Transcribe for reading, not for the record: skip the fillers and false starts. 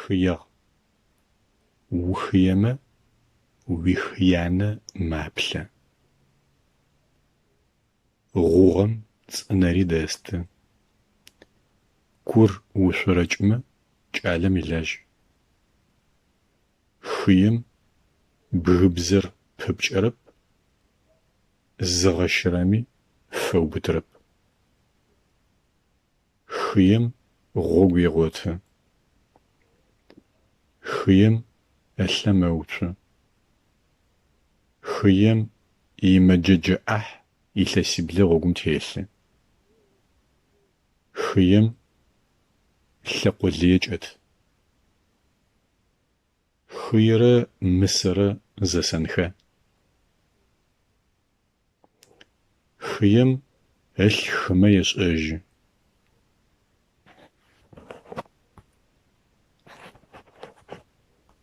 хыягъ. Ухыемэ уихыянэ маплъэ. Гъугъэм цӏынэри дэстэ. Кур ушъорэкӏымэ кӏалэм илажь. Хыем бгыбзэр пыпкӏэрэп, зыгъэщырэми фэубытэрэп. Хыем гъогу егъоты. Хыем ылъэ мэуцу. Хыем имэджэджэ ӏахь илъэсиблэ гъогум телъы. Хыем лъэкъолые кӏэт. Хыерэ мысэрэ зэсэнха. Хыем ылъ хымэ ешӏэжьы.